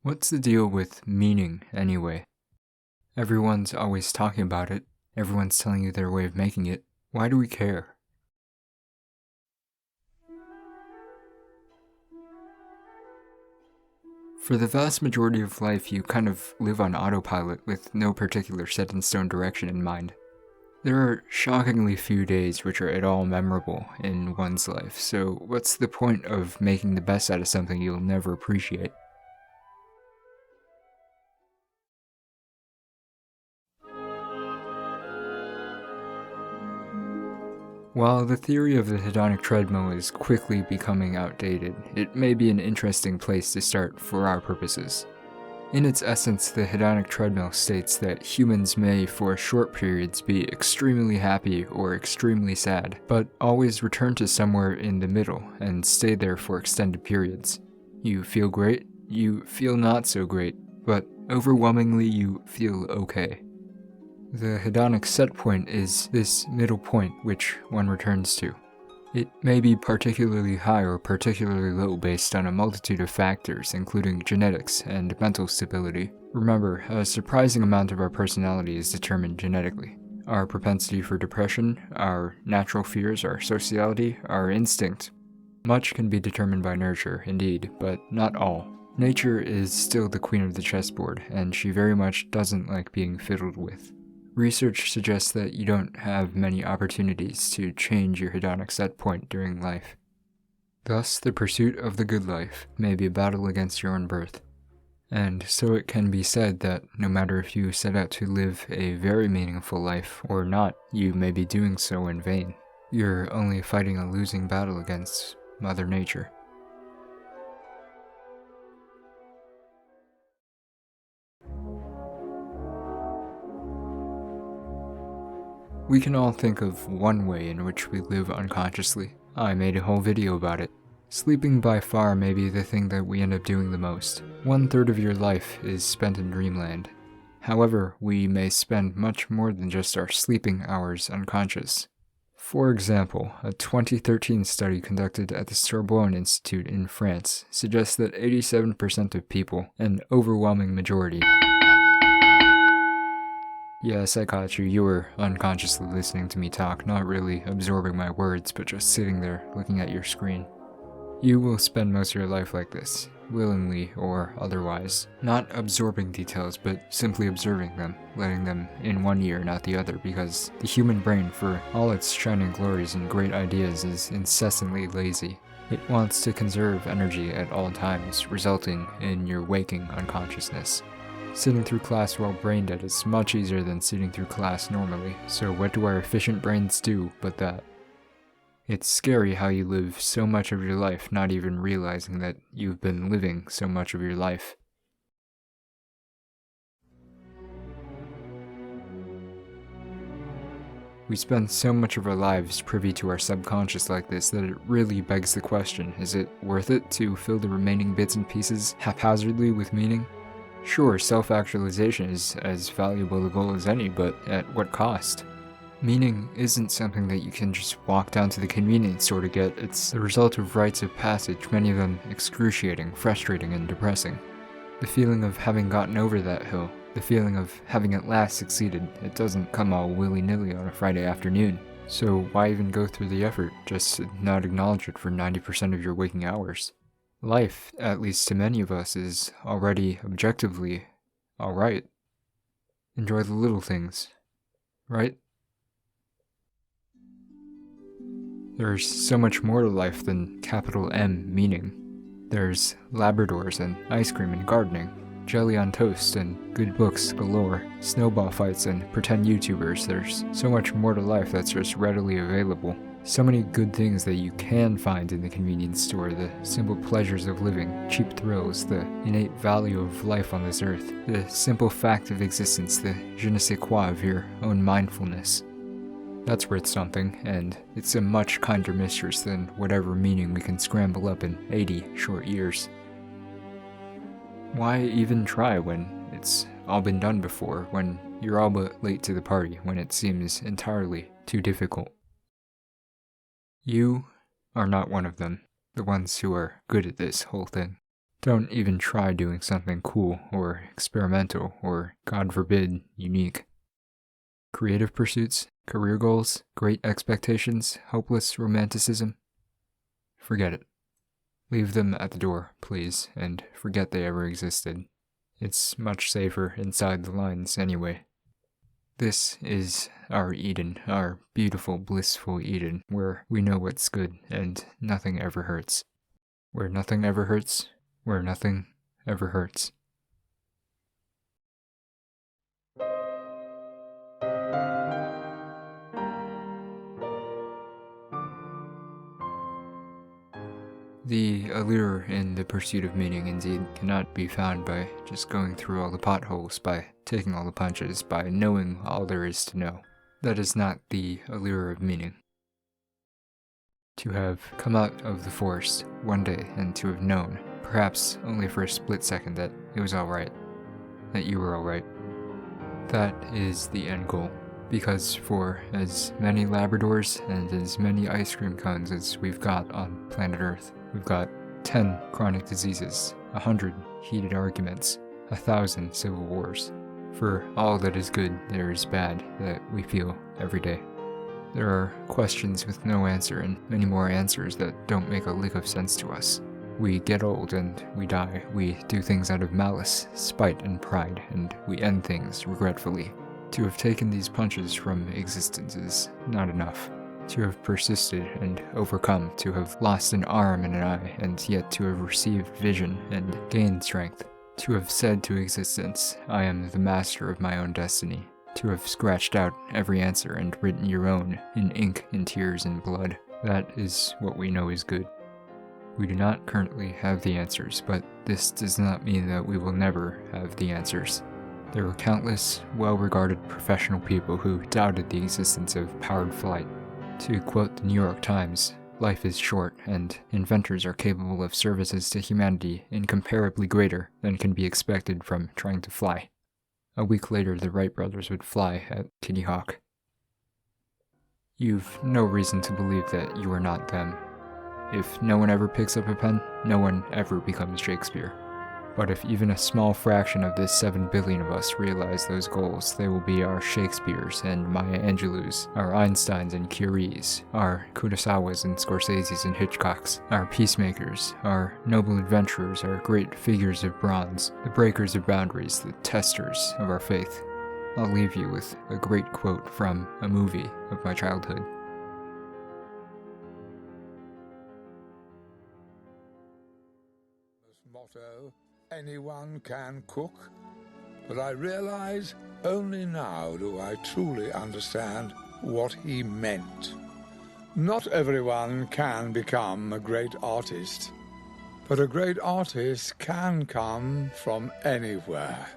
What's the deal with meaning, anyway? Everyone's always talking about it. Everyone's telling you their way of making it. Why do we care? For the vast majority of life, you kind of live on autopilot with no particular set-in-stone direction in mind. There are shockingly few days which are at all memorable in one's life, so what's the point of making the best out of something you'll never appreciate? While the theory of the hedonic treadmill is quickly becoming outdated, it may be an interesting place to start for our purposes. In its essence, the hedonic treadmill states that humans may, for short periods, be extremely happy or extremely sad, but always return to somewhere in the middle and stay there for extended periods. You feel great, you feel not so great, but overwhelmingly you feel okay. The hedonic set point is this middle point which one returns to. It may be particularly high or particularly low based on a multitude of factors, including genetics and mental stability. Remember, a surprising amount of our personality is determined genetically. Our propensity for depression, our natural fears, our sociality, our instinct. Much can be determined by nurture, indeed, but not all. Nature is still the queen of the chessboard, and she very much doesn't like being fiddled with. Research suggests that you don't have many opportunities to change your hedonic set point during life. Thus, the pursuit of the good life may be a battle against your own birth. And so it can be said that no matter if you set out to live a very meaningful life or not, you may be doing so in vain. You're only fighting a losing battle against Mother Nature. We can all think of one way in which we live unconsciously. I made a whole video about it. Sleeping by far may be the thing that we end up doing the most. 1/3 of your life is spent in dreamland. However, we may spend much more than just our sleeping hours unconscious. For example, a 2013 study conducted at the Sorbonne Institute in France suggests that 87% of people, an overwhelming majority, yes, I caught you. You were unconsciously listening to me talk, not really absorbing my words, but just sitting there looking at your screen. You will spend most of your life like this, willingly or otherwise, not absorbing details, but simply observing them, letting them in one ear, not the other, because the human brain, for all its shining glories and great ideas, is incessantly lazy. It wants to conserve energy at all times, resulting in your waking unconsciousness. Sitting through class while brain dead is much easier than sitting through class normally, so what do our efficient brains do but that? It's scary how you live so much of your life not even realizing that you've been living so much of your life. We spend so much of our lives privy to our subconscious like this that it really begs the question, is it worth it to fill the remaining bits and pieces haphazardly with meaning? Sure, self-actualization is as valuable a goal as any, but at what cost? Meaning isn't something that you can just walk down to the convenience store to get. It's the result of rites of passage, many of them excruciating, frustrating, and depressing. The feeling of having gotten over that hill, the feeling of having at last succeeded, it doesn't come all willy-nilly on a Friday afternoon. So why even go through the effort, just to not acknowledge it for 90% of your waking hours? Life, at least to many of us, is already objectively alright. Enjoy the little things, right? There's so much more to life than capital M meaning. There's Labradors and ice cream and gardening, jelly on toast and good books galore, snowball fights and pretend YouTubers. There's so much more to life that's just readily available. So many good things that you can find in the convenience store, the simple pleasures of living, cheap thrills, the innate value of life on this earth, the simple fact of existence, the je ne sais quoi of your own mindfulness. That's worth something, and it's a much kinder mistress than whatever meaning we can scramble up in 80 short years. Why even try when it's all been done before, when you're all but late to the party, when it seems entirely too difficult? You are not one of them, the ones who are good at this whole thing. Don't even try doing something cool or experimental or, God forbid, unique. Creative pursuits, career goals, great expectations, hopeless romanticism? Forget it. Leave them at the door, please, and forget they ever existed. It's much safer inside the lines anyway. This is our Eden, our beautiful, blissful Eden, where we know what's good and nothing ever hurts. Where nothing ever hurts, where nothing ever hurts. The allure in the pursuit of meaning indeed cannot be found by just going through all the potholes, by taking all the punches, by knowing all there is to know. That is not the allure of meaning. To have come out of the forest one day and to have known, perhaps only for a split second, that it was alright, that you were alright. That is the end goal, because for as many Labradors and as many ice cream cones as we've got on planet Earth, we've got 10 chronic diseases, 100 heated arguments, 1,000 civil wars. For all that is good, there is bad that we feel every day. There are questions with no answer and many more answers that don't make a lick of sense to us. We get old and we die. We do things out of malice, spite, and pride, and we end things regretfully. To have taken these punches from existence is not enough. To have persisted and overcome, to have lost an arm and an eye, and yet to have received vision and gained strength. To have said to existence, I am the master of my own destiny. To have scratched out every answer and written your own in ink and tears and blood. That is what we know is good. We do not currently have the answers, but this does not mean that we will never have the answers. There were countless, well-regarded professional people who doubted the existence of powered flight. To quote the New York Times, life is short, and inventors are capable of services to humanity incomparably greater than can be expected from trying to fly. A week later, the Wright brothers would fly at Kitty Hawk. You've no reason to believe that you are not them. If no one ever picks up a pen, no one ever becomes Shakespeare. But if even a small fraction of this 7 billion of us realize those goals, they will be our Shakespeares and Maya Angelou's, our Einsteins and Curies, our Kurosawas and Scorseses and Hitchcocks, our peacemakers, our noble adventurers, our great figures of bronze, the breakers of boundaries, the testers of our faith. I'll leave you with a great quote from a movie of my childhood. Motto, anyone can cook, but I realize only now do I truly understand what he meant. Not everyone can become a great artist, but a great artist can come from anywhere.